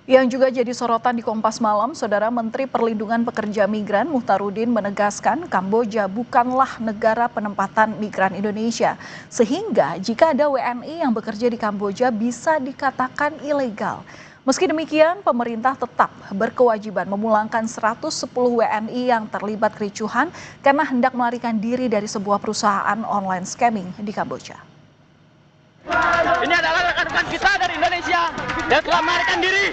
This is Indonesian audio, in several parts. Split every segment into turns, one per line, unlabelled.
Yang juga jadi sorotan di Kompas Malam, Saudara Menteri Perlindungan Pekerja Migran Muhtarudin menegaskan Kamboja bukanlah negara penempatan migran Indonesia. Sehingga jika ada WNI yang bekerja di Kamboja bisa dikatakan ilegal. Meski demikian, pemerintah tetap berkewajiban memulangkan 110 WNI yang terlibat kericuhan karena hendak melarikan diri dari sebuah perusahaan online scamming di Kamboja.
Ini adalah rekan-rekan kita dari Indonesia yang telah melarikan diri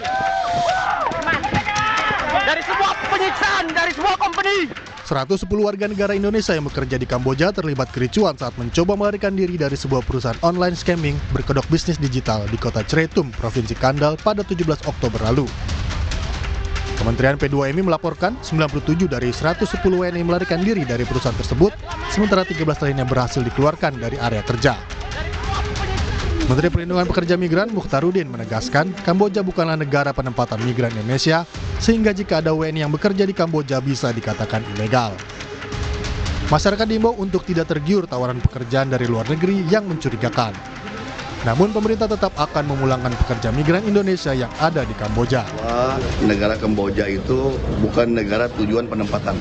dari sebuah penyiksaan, dari sebuah company.
110 warga negara Indonesia yang bekerja di Kamboja terlibat kericuan saat mencoba melarikan diri dari sebuah perusahaan online scamming berkedok bisnis digital di kota Ciretum, Provinsi Kandal pada 17 Oktober lalu. Kementerian P2MI melaporkan 97 dari 110 WNI melarikan diri dari perusahaan tersebut, sementara 13 lainnya berhasil dikeluarkan dari area kerja. Menteri Perlindungan Pekerja Migran Muhtarudin menegaskan Kamboja bukanlah negara penempatan migran Indonesia, sehingga jika ada WNI yang bekerja di Kamboja bisa dikatakan ilegal. Masyarakat diimbau untuk tidak tergiur tawaran pekerjaan dari luar negeri yang mencurigakan. Namun pemerintah tetap akan memulangkan pekerja migran Indonesia yang ada di Kamboja.
Negara Kamboja itu bukan negara tujuan penempatan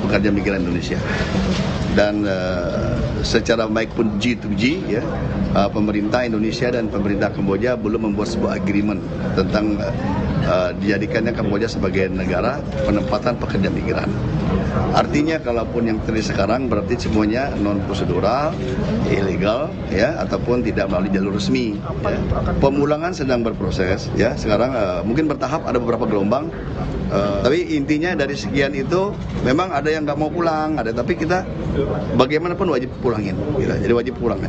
pekerja migran Indonesia. Dan secara baik pun G2G ya, pemerintah Indonesia dan pemerintah Kamboja belum membuat sebuah agreement tentang dijadikannya Kamboja sebagai negara penempatan pekerja migran. Artinya kalaupun yang terjadi sekarang berarti semuanya non prosedural, ilegal ya, ataupun tidak melalui jalur resmi. Ya. Pemulangan sedang berproses ya. Sekarang mungkin bertahap, ada beberapa gelombang. Tapi intinya dari sekian itu memang ada yang nggak mau pulang, ada, tapi kita bagaimanapun wajib pulangin, gitu. Jadi wajib pulangin.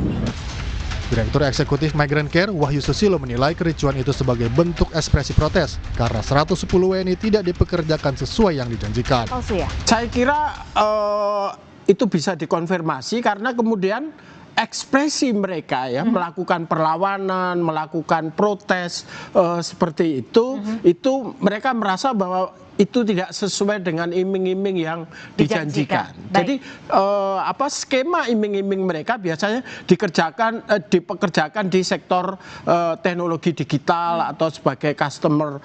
Direktur Eksekutif Migrant Care Wahyu Susilo menilai kericuan itu sebagai bentuk ekspresi protes karena 110 WNI tidak dipekerjakan sesuai yang dijanjikan.
Saya kira itu bisa dikonfirmasi karena kemudian ekspresi mereka ya melakukan perlawanan, melakukan protes seperti itu mereka merasa bahwa itu tidak sesuai dengan iming-iming yang dijanjikan. Jadi skema iming-iming mereka biasanya dipekerjakan di sektor teknologi digital atau sebagai customer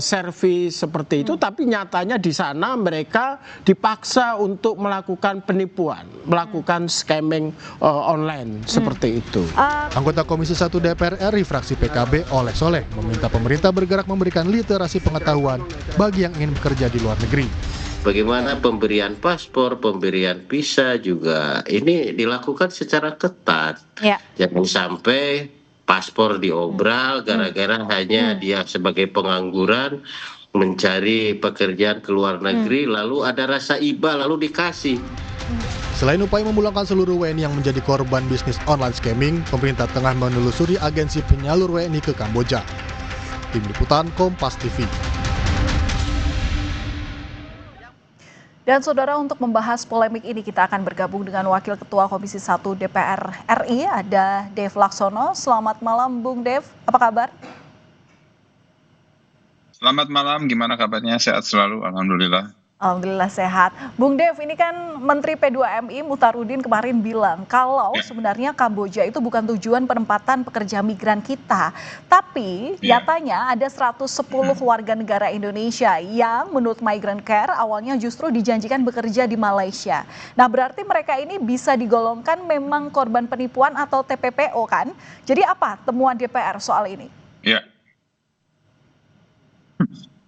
service seperti itu, tapi nyatanya di sana mereka dipaksa untuk melakukan penipuan, melakukan scamming online seperti itu.
Anggota Komisi 1 DPR RI fraksi PKB Oleh Soleh meminta pemerintah bergerak memberikan literasi pengetahuan bagi yang ingin bekerja di luar negeri.
Bagaimana pemberian paspor, pemberian visa juga ini dilakukan secara ketat. Ya. Jangan sampai paspor diobral gara-gara hanya dia sebagai pengangguran mencari pekerjaan ke luar negeri lalu ada rasa iba lalu dikasih.
Selain upaya memulangkan seluruh WNI yang menjadi korban bisnis online scamming, pemerintah tengah menelusuri agensi penyalur WNI ke Kamboja. Tim Liputan Kompas TV.
Dan saudara, untuk membahas polemik ini kita akan bergabung dengan Wakil Ketua Komisi 1 DPR RI, ada Dev Laksono. Selamat malam Bung Dev, apa kabar?
Selamat malam, gimana kabarnya? Sehat selalu, alhamdulillah.
Alhamdulillah sehat. Bung Dev, ini kan Menteri P2MI Muhtarudin kemarin bilang kalau sebenarnya Kamboja itu bukan tujuan penempatan pekerja migran kita. Tapi nyatanya ada 110 warga negara Indonesia yang menurut Migrant Care awalnya justru dijanjikan bekerja di Malaysia. Nah, berarti mereka ini bisa digolongkan memang korban penipuan atau TPPO kan? Jadi apa temuan DPR soal ini?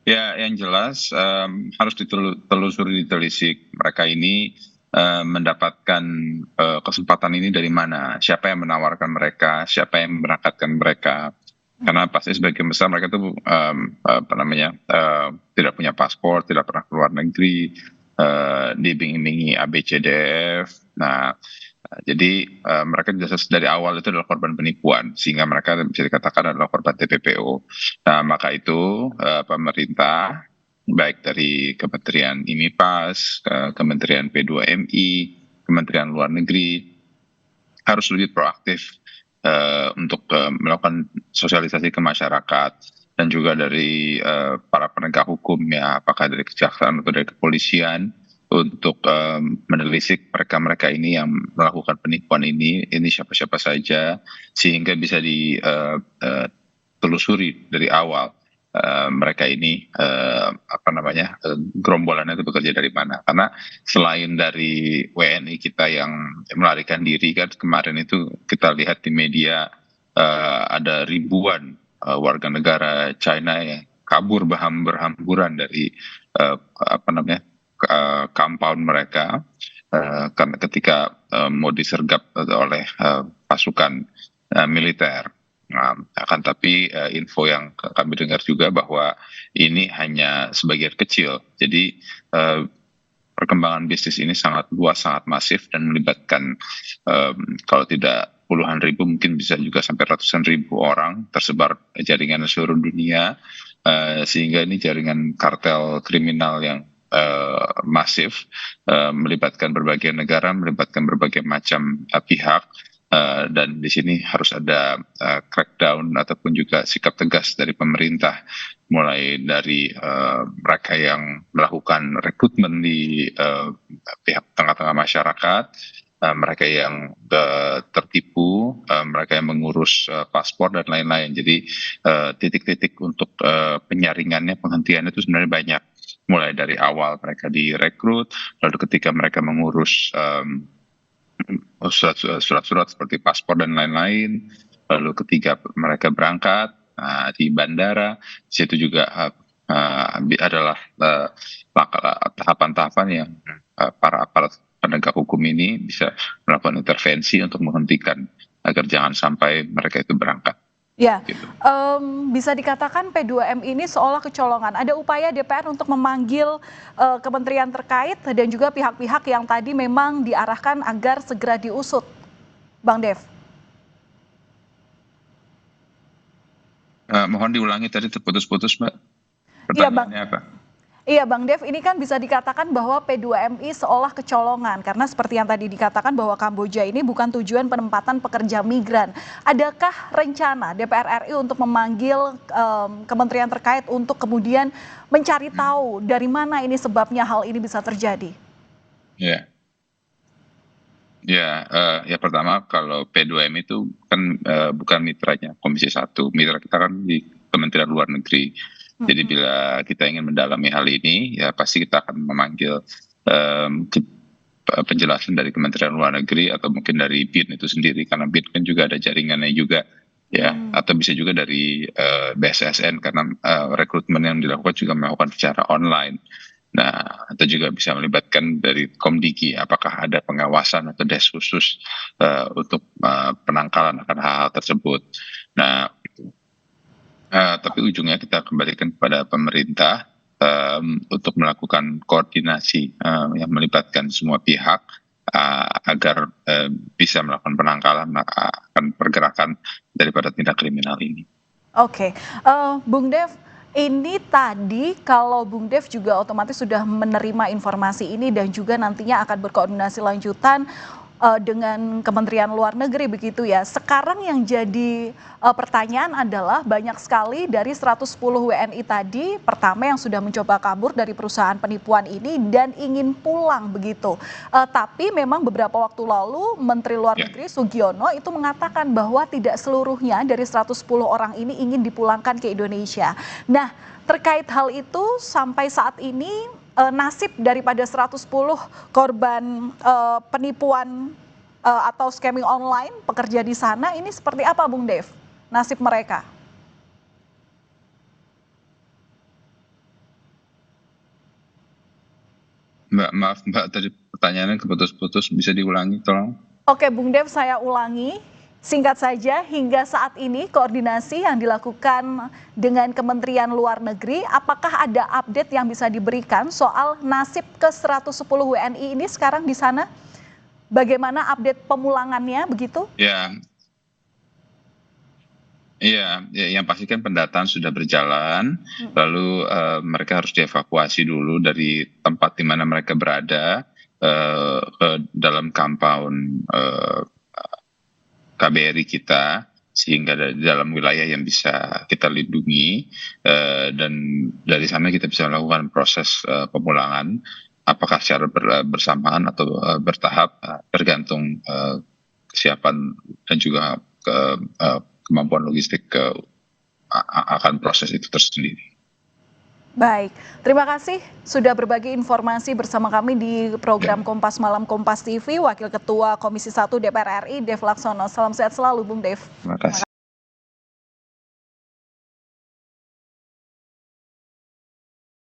Ya, yang jelas harus ditelusuri, ditelisik. Mereka ini mendapatkan kesempatan ini dari mana? Siapa yang menawarkan mereka? Siapa yang memberangkatkan mereka? Karena pasti sebagian besar mereka itu tidak punya paspor, tidak pernah keluar negeri, diiming-imingi ABCDF. Nah, jadi mereka jelas dari awal itu adalah korban penipuan, sehingga mereka bisa dikatakan adalah korban TPPO. Nah, maka itu pemerintah, baik dari Kementerian IMIPAS, Kementerian P2MI, Kementerian Luar Negeri, harus lebih proaktif untuk melakukan sosialisasi ke masyarakat, dan juga dari para penegak hukum, ya, apakah dari kejaksaan atau dari kepolisian, untuk menelisik mereka-mereka ini yang melakukan penipuan ini siapa-siapa saja, sehingga bisa ditelusuri dari awal. mereka ini gerombolannya itu bekerja dari mana. Karena selain dari WNI kita yang melarikan diri kan kemarin itu kita lihat di media ada ribuan warga negara China yang kabur berhamburan dari compound mereka karena ketika mau disergap oleh pasukan militer. Nah, akan tapi info yang kami dengar juga bahwa ini hanya sebagian kecil. Jadi perkembangan bisnis ini sangat luas, sangat masif dan melibatkan kalau tidak puluhan ribu mungkin bisa juga sampai ratusan ribu orang tersebar jaringan seluruh dunia, sehingga ini jaringan kartel kriminal yang masif, melibatkan berbagai negara, melibatkan berbagai macam pihak. Dan di sini harus ada crackdown ataupun juga sikap tegas dari pemerintah, mulai dari mereka yang melakukan rekrutmen di pihak tengah-tengah masyarakat, mereka yang tertipu, mereka yang mengurus paspor dan lain-lain. Jadi titik-titik untuk penyaringannya, penghentiannya itu sebenarnya banyak. Mulai dari awal mereka direkrut, lalu ketika mereka mengurus surat-surat seperti paspor dan lain-lain, lalu ketika mereka berangkat di bandara, situ juga adalah tahapan-tahapan yang para aparat penegak hukum ini bisa melakukan intervensi untuk menghentikan agar jangan sampai mereka itu berangkat.
Ya, bisa dikatakan P2M ini seolah kecolongan. Ada upaya DPR untuk memanggil kementerian terkait dan juga pihak-pihak yang tadi memang diarahkan agar segera diusut, Bang Dev.
Mohon diulangi tadi terputus-putus, Mbak.
Pertanyaannya apa? Iya Bang Dev, ini kan bisa dikatakan bahwa P2MI seolah kecolongan karena seperti yang tadi dikatakan bahwa Kamboja ini bukan tujuan penempatan pekerja migran. Adakah rencana DPR RI untuk memanggil kementerian terkait untuk kemudian mencari tahu dari mana ini sebabnya hal ini bisa terjadi?
Ya, pertama kalau P2M itu kan bukan mitranya Komisi 1, mitra kita kan di Kementerian Luar Negeri. Jadi bila kita ingin mendalami hal ini, ya pasti kita akan memanggil penjelasan dari Kementerian Luar Negeri atau mungkin dari BIN itu sendiri, karena BIN kan juga ada jaringannya juga, ya, atau bisa juga dari BSSN karena rekrutmen yang dilakukan juga melakukan secara online. Nah, atau juga bisa melibatkan dari Komdigi, apakah ada pengawasan atau des khusus untuk penangkalan akan hal-hal tersebut. Nah, tapi ujungnya kita kembalikan kepada pemerintah untuk melakukan koordinasi yang melibatkan semua pihak agar bisa melakukan penangkalan akan pergerakan daripada tindak kriminal ini.
Oke, Bung Dev, ini tadi kalau Bung Dev juga otomatis sudah menerima informasi ini dan juga nantinya akan berkoordinasi lanjutan dengan Kementerian Luar Negeri begitu ya. Sekarang yang jadi pertanyaan adalah banyak sekali dari 110 WNI tadi pertama yang sudah mencoba kabur dari perusahaan penipuan ini dan ingin pulang begitu. Tapi memang beberapa waktu lalu Menteri Luar Negeri Sugiono itu mengatakan bahwa tidak seluruhnya dari 110 orang ini ingin dipulangkan ke Indonesia. Nah, terkait hal itu sampai saat ini nasib daripada 110 korban penipuan atau scamming online pekerja di sana ini seperti apa Bung Dev? Nasib mereka?
Maaf Mbak, tadi pertanyaannya keputus-putus, bisa diulangi tolong?
Oke Bung Dev, saya ulangi. Singkat saja, hingga saat ini koordinasi yang dilakukan dengan Kementerian Luar Negeri, apakah ada update yang bisa diberikan soal nasib ke 110 WNI ini sekarang di sana? Bagaimana update pemulangannya begitu?
Iya, yang pasti kan pendataan sudah berjalan, lalu mereka harus dievakuasi dulu dari tempat di mana mereka berada ke dalam compound KBRI kita, sehingga dari dalam wilayah yang bisa kita lindungi, dan dari sana kita bisa melakukan proses pemulangan, apakah secara bersamaan atau bertahap, tergantung kesiapan dan juga kemampuan logistik akan proses itu tersendiri.
Baik, terima kasih sudah berbagi informasi bersama kami di program Kompas Malam Kompas TV, Wakil Ketua Komisi 1 DPR RI, Dev Laksono. Salam sehat selalu, Bung Dev.
Terima kasih.